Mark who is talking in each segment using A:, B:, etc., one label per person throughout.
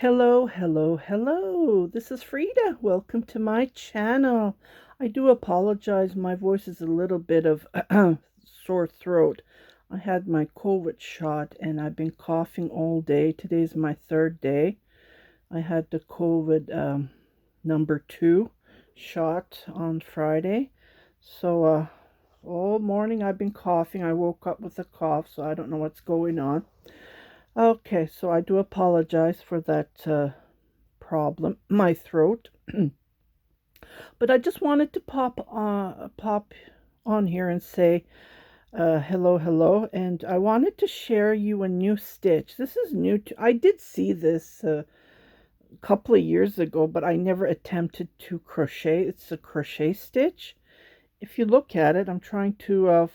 A: Hello, hello, hello. This is Frida. Welcome to my channel. I do apologize. My voice is a little bit of sore throat. I had my COVID shot and I've been coughing all day. Today's my third day. I had the COVID number 2 shot on Friday. So all morning I've been coughing. I woke up with a cough, so I don't know what's going on. Okay, so I do apologize for that problem, my throat. But I just wanted to pop on here and say hello, hello, and I wanted to share you a new stitch. This is new to, I did see this a couple of years ago, but I never attempted to crochet. It's a crochet stitch. If you look at it, I'm trying to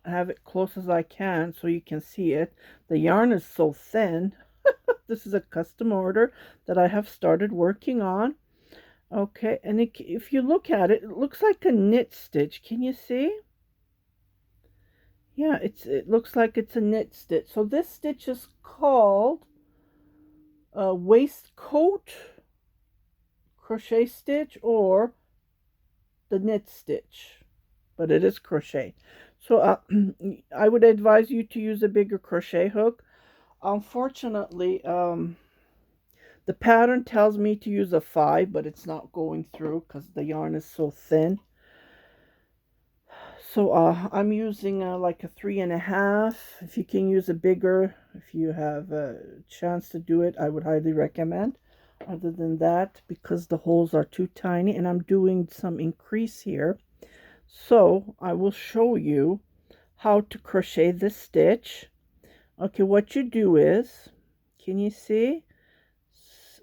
A: have it close as I can so you can see it. The yarn is so thin. This is a custom order that I have started working on. Okay, and if you look at it, it looks like a knit stitch. Can you see? Yeah, it looks like it's a knit stitch. So this stitch is called a waistcoat crochet stitch or the knit stitch, but it is crochet. So I would advise you to use a bigger crochet hook. Unfortunately, the pattern tells me to use a 5, but it's not going through because the yarn is so thin. So I'm using like a 3.5. If you can use a bigger, if you have a chance to do it, I would highly recommend. Other than that, because the holes are too tiny, and I'm doing some increase here, so I will show you how to crochet this stitch. Okay, what you do is, can you see?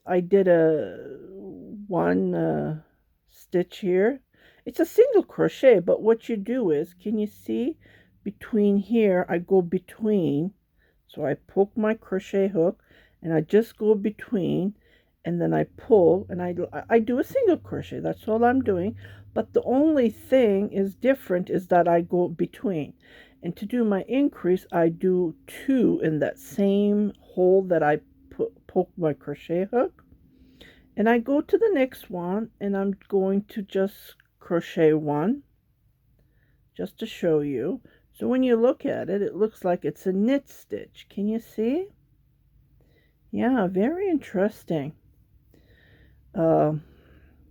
A: I did a one stitch here. It's a single crochet, but what you do is, can you see between here, I go between, so I poke my crochet hook and I just go between, and then I pull and I do a single crochet. That's all I'm doing, but the only thing is different is that I go between, and to do my increase I do 2 in that same hole that I poke my crochet hook, and I go to the next one and I'm going to just crochet 1 just to show you. So when you look at it, it looks like it's a knit stitch. Can you see? Yeah, very interesting.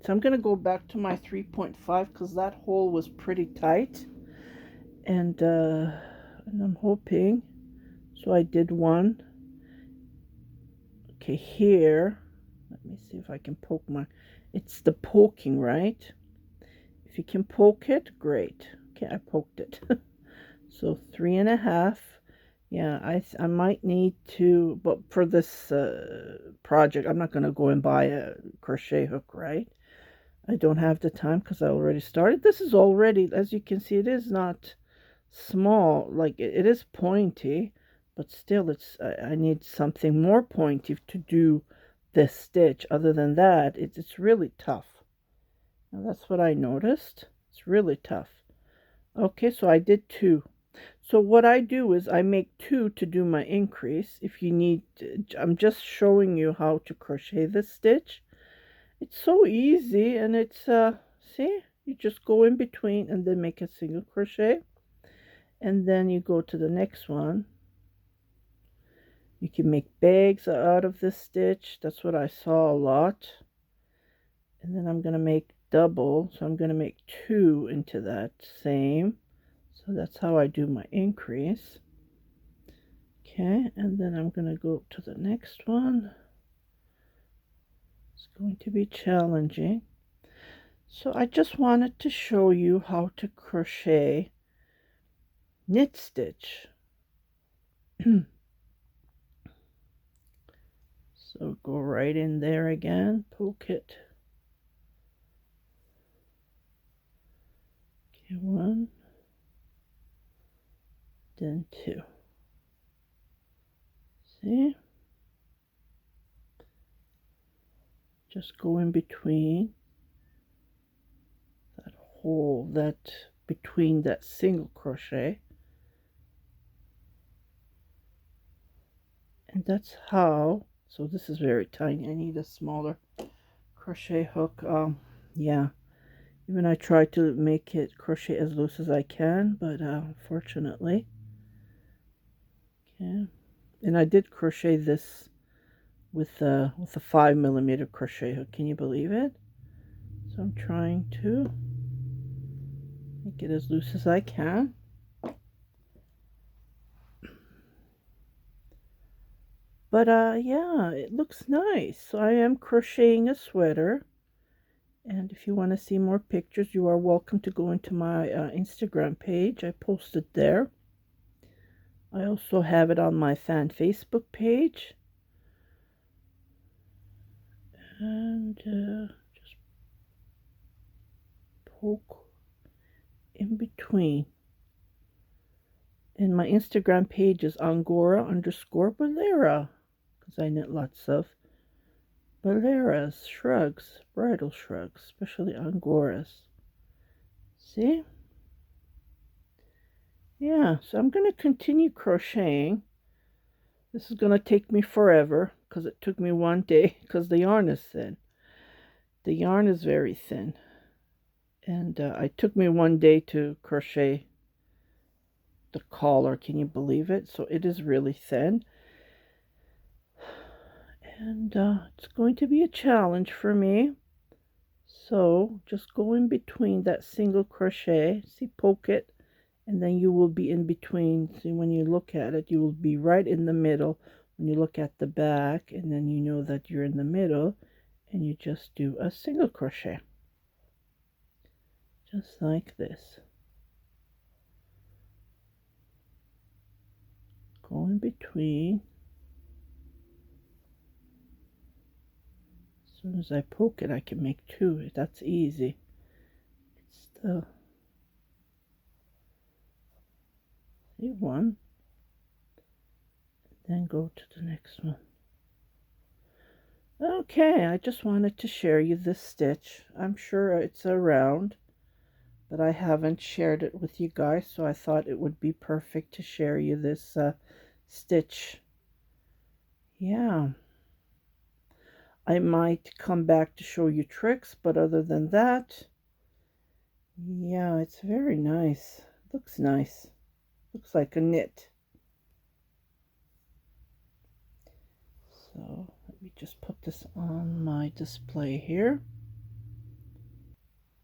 A: So I'm going to go back to my 3.5 because that hole was pretty tight, and I'm hoping, so I did 1. Okay, here, let me see if I can poke it's the poking, right? If you can poke it, great. Okay, I poked it. So 3.5. Yeah, I might need to, but for this project, I'm not going to go and buy a crochet hook, right? I don't have the time because I already started. This is already, as you can see, it is not small. Like it is pointy, but still, I need something more pointy to do this stitch. Other than that, it's really tough. Now that's what I noticed. It's really tough. Okay, so I did 2. So what I do is I make 2 to do my increase. If you need, I'm just showing you how to crochet this stitch. It's so easy, and it's, see, you just go in between and then make a single crochet. And then you go to the next one. You can make bags out of this stitch. That's what I saw a lot. And then I'm going to make double, so I'm going to make 2 into that same. So that's how I do my increase. Okay, and then I'm going to go to the next one. It's going to be challenging. So I just wanted to show you how to crochet knit stitch. So go right in there again, poke it. Okay, 1, then 2. See? Just go in between that hole, that between that single crochet. And that's how So this is very tiny. I need a smaller crochet hook. Yeah, even I try to make it crochet as loose as I can, but unfortunately, okay. And I did crochet this with a 5mm crochet hook. Can you believe it? So I'm trying to make it as loose as I can. But yeah, it looks nice. So I am crocheting a sweater. And if you want to see more pictures, you are welcome to go into my Instagram page. I posted there. I also have it on my fan Facebook page. And just poke in between. And my Instagram page is Angora_Bolera, because I knit lots of Boleras, shrugs, bridal shrugs, especially Angoras. See? Yeah, so I'm going to continue crocheting. This is going to take me forever because it took me one day because the yarn is thin. The yarn is very thin. And it took me one day to crochet the collar. Can you believe it? So it is really thin. And it's going to be a challenge for me. So just go in between that single crochet. See, poke it. And then you will be in between. See, when you look at it, you will be right in the middle when you look at the back, and then you know that you're in the middle, and you just do a single crochet. Just like this. Go in between. As soon as I poke it, I can make two. That's easy. It's the see one, then go to the next one. Okay, I just wanted to share you this stitch. I'm sure it's around, but I haven't shared it with you guys, so I thought it would be perfect to share you this stitch. Yeah, I might come back to show you tricks, but other than that, yeah, it's very nice. Looks nice. Looks like a knit. So let me just put this on my display here.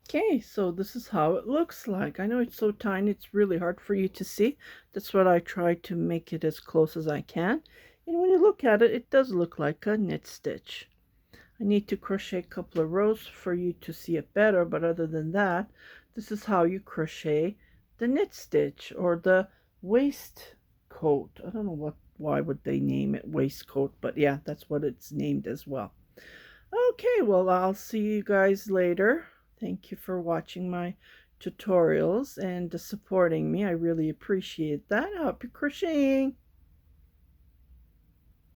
A: Okay, so this is how it looks like. I know it's so tiny, it's really hard for you to see. That's what I try to make it as close as I can. And when you look at it, it does look like a knit stitch. I need to crochet a couple of rows for you to see it better, but other than that, this is how you crochet the knit stitch or the waistcoat. I don't know why would they name it waistcoat, but yeah, that's what it's named as well. Okay, well, I'll see you guys later. Thank you for watching my tutorials and supporting me. I really appreciate that. Happy crocheting!